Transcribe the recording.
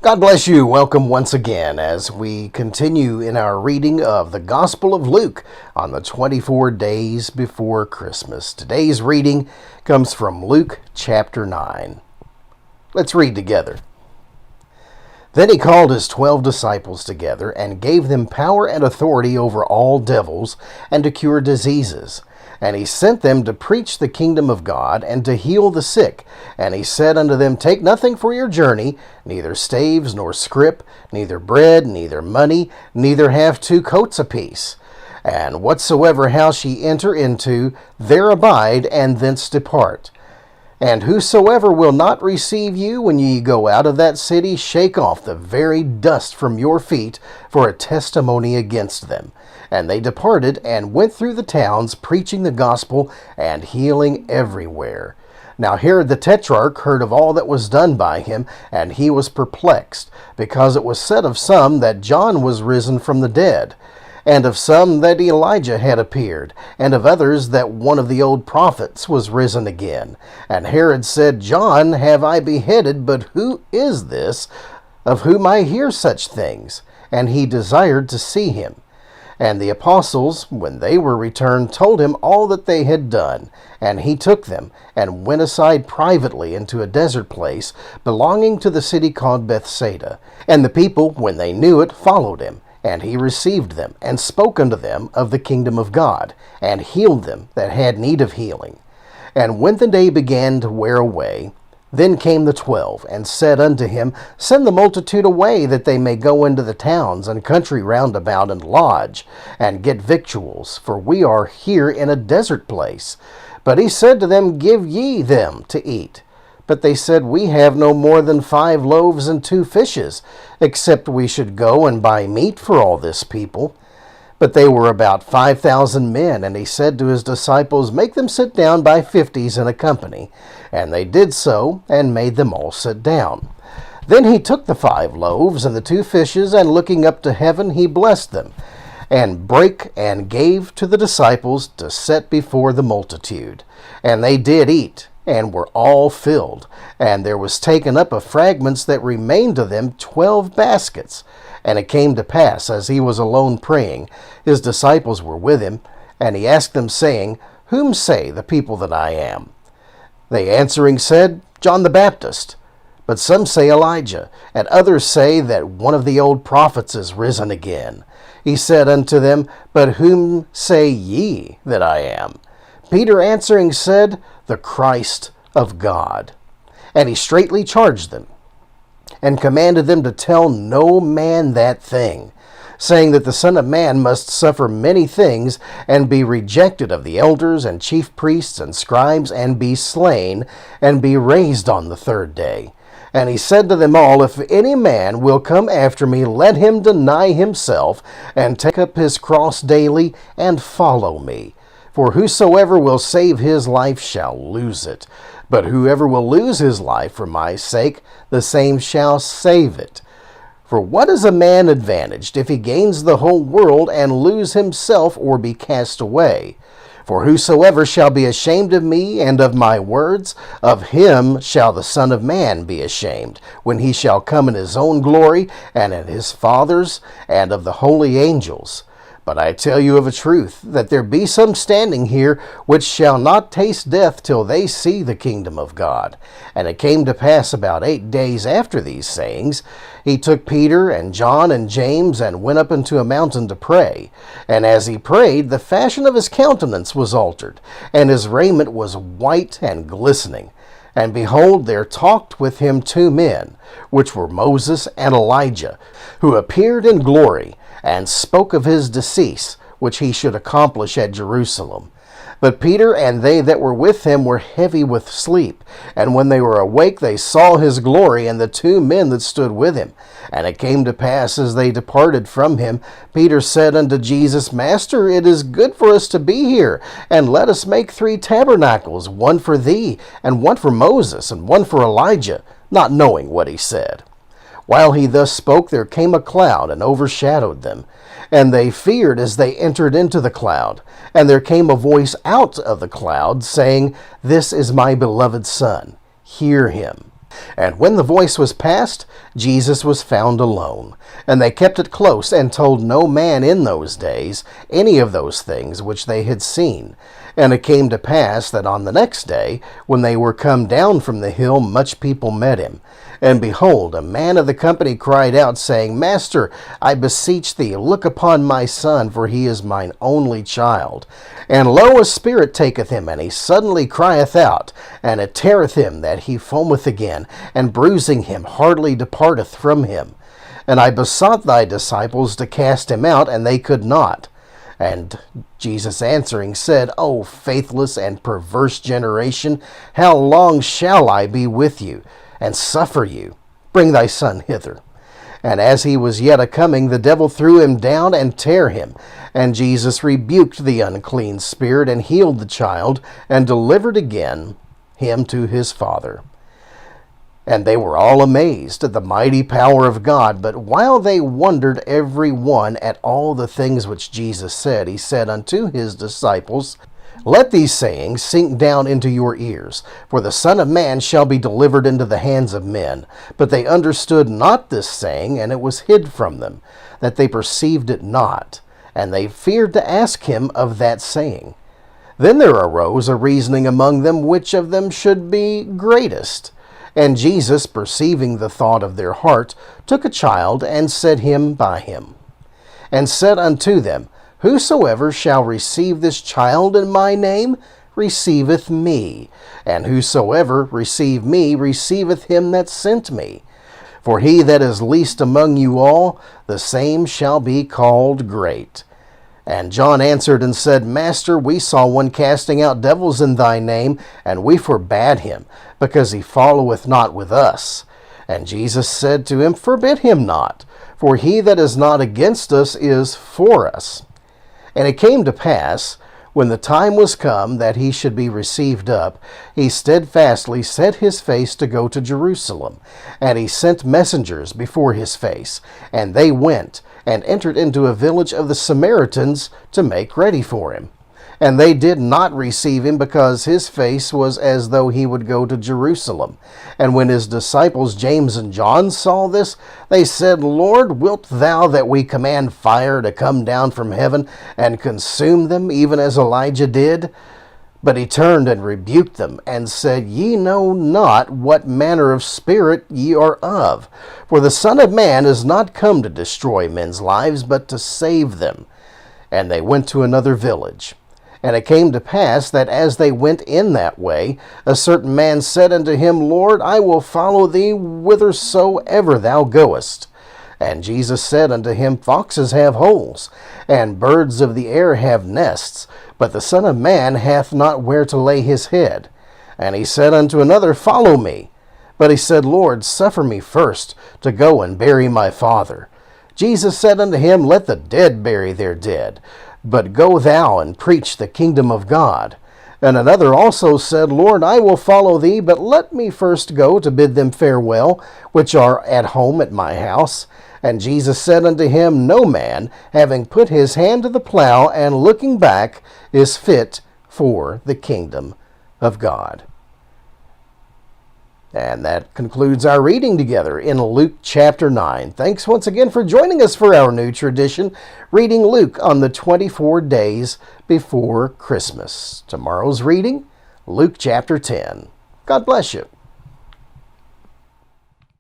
God bless you. Welcome once again as we continue in our reading of the Gospel of Luke on the 24 days before Christmas. Today's reading comes from Luke chapter 9. Let's read together. Then he called his 12 disciples together and gave them power and authority over all devils and to cure diseases. And he sent them to preach the kingdom of God and to heal the sick. And he said unto them, Take nothing for your journey, neither staves nor scrip, neither bread, neither money, neither have 2 coats apiece. And whatsoever house ye enter into, there abide, and thence depart. And whosoever will not receive you when ye go out of that city, shake off the very dust from your feet for a testimony against them. And they departed and went through the towns, preaching the gospel and healing everywhere. Now Herod the Tetrarch heard of all that was done by him, and he was perplexed, because it was said of some that John was risen from the dead, and of some that Elijah had appeared, and of others that one of the old prophets was risen again. And Herod said, John have I beheaded, but who is this, of whom I hear such things? And he desired to see him. And the apostles, when they were returned, told him all that they had done. And he took them, and went aside privately into a desert place, belonging to the city called Bethsaida. And the people, when they knew it, followed him. And he received them, and spoke unto them of the kingdom of God, and healed them that had need of healing. And when the day began to wear away, then came the 12, and said unto him, Send the multitude away, that they may go into the towns and country round about, and lodge, and get victuals, for we are here in a desert place. But he said to them, Give ye them to eat. But they said, We have no more than 5 loaves and 2 fishes, except we should go and buy meat for all this people. But they were about 5,000 men, and he said to his disciples, Make them sit down by 50s in a company. And they did so, and made them all sit down. Then he took the 5 loaves and the 2 fishes, and looking up to heaven, he blessed them, and brake and gave to the disciples to set before the multitude. And they did eat, and were all filled. And there was taken up of fragments that remained to them 12 baskets. And it came to pass, as he was alone praying, his disciples were with him, and he asked them, saying, Whom say the people that I am? They answering said, John the Baptist. But some say Elijah, and others say that one of the old prophets is risen again. He said unto them, But whom say ye that I am? Peter answering said, The Christ of God. And he straitly charged them, and commanded them to tell no man that thing, saying that the Son of Man must suffer many things, and be rejected of the elders and chief priests and scribes, and be slain, and be raised on the 3rd day. And he said to them all, If any man will come after me, let him deny himself, and take up his cross daily, and follow me. For whosoever will save his life shall lose it. But whoever will lose his life for my sake, the same shall save it. For what is a man advantaged if he gains the whole world, and lose himself, or be cast away? For whosoever shall be ashamed of me and of my words, of him shall the Son of Man be ashamed, when he shall come in his own glory, and in his Father's, and of the holy angels. But I tell you of a truth, that there be some standing here which shall not taste death till they see the kingdom of God. And it came to pass about 8 days after these sayings, he took Peter and John and James, and went up into a mountain to pray. And as he prayed, the fashion of his countenance was altered, and his raiment was white and glistening. And behold, there talked with him 2 men, which were Moses and Elijah, who appeared in glory, and spoke of his decease, which he should accomplish at Jerusalem. But Peter and they that were with him were heavy with sleep. And when they were awake, they saw his glory, and the 2 men that stood with him. And it came to pass, as they departed from him, Peter said unto Jesus, Master, it is good for us to be here, and let us make 3 tabernacles, one for thee, and one for Moses, and one for Elijah, not knowing what he said. While he thus spoke, there came a cloud, and overshadowed them. And they feared as they entered into the cloud. And there came a voice out of the cloud, saying, This is my beloved Son, hear him. And when the voice was past, Jesus was found alone. And they kept it close, and told no man in those days any of those things which they had seen. And it came to pass that on the next day, when they were come down from the hill, much people met him. And behold, a man of the company cried out, saying, Master, I beseech thee, look upon my son, for he is mine only child. And lo, a spirit taketh him, and he suddenly crieth out, and it teareth him that he foameth again, and bruising him hardly departeth from him. And I besought thy disciples to cast him out, and they could not. And Jesus answering said, O faithless and perverse generation, how long shall I be with you, and suffer you? Bring thy son hither. And as he was yet a-coming, the devil threw him down and tare him. And Jesus rebuked the unclean spirit, and healed the child, and delivered again him to his father. And they were all amazed at the mighty power of God. But while they wondered every one at all the things which Jesus said, he said unto his disciples, Let these sayings sink down into your ears, for the Son of Man shall be delivered into the hands of men. But they understood not this saying, and it was hid from them, that they perceived it not. And they feared to ask him of that saying. Then there arose a reasoning among them, which of them should be greatest. And Jesus, perceiving the thought of their heart, took a child, and set him by him, and said unto them, Whosoever shall receive this child in my name, receiveth me. And whosoever receive me, receiveth him that sent me. For he that is least among you all, the same shall be called great. And John answered and said, Master, we saw one casting out devils in thy name, and we forbade him, because he followeth not with us. And Jesus said to him, Forbid him not, for he that is not against us is for us. And it came to pass, when the time was come that he should be received up, he steadfastly set his face to go to Jerusalem. And he sent messengers before his face, and they went, and entered into a village of the Samaritans to make ready for him. And they did not receive him, because his face was as though he would go to Jerusalem. And when his disciples James and John saw this, they said, Lord, wilt thou that we command fire to come down from heaven and consume them, even as Elijah did? But he turned and rebuked them, and said, Ye know not what manner of spirit ye are of. For the Son of Man is not come to destroy men's lives, but to save them. And they went to another village. And it came to pass that as they went in that way, a certain man said unto him, Lord, I will follow thee whithersoever thou goest. And Jesus said unto him, Foxes have holes, and birds of the air have nests, but the Son of Man hath not where to lay his head. And he said unto another, Follow me. But he said, Lord, suffer me first to go and bury my father. Jesus said unto him, Let the dead bury their dead, but go thou and preach the kingdom of God. And another also said, Lord, I will follow thee, but let me first go to bid them farewell, which are at home at my house. And Jesus said unto him, No man, having put his hand to the plow and looking back, is fit for the kingdom of God. And that concludes our reading together in Luke chapter 9. Thanks once again for joining us for our new tradition, reading Luke on the 24 days before Christmas. Tomorrow's reading, Luke chapter 10. God bless you.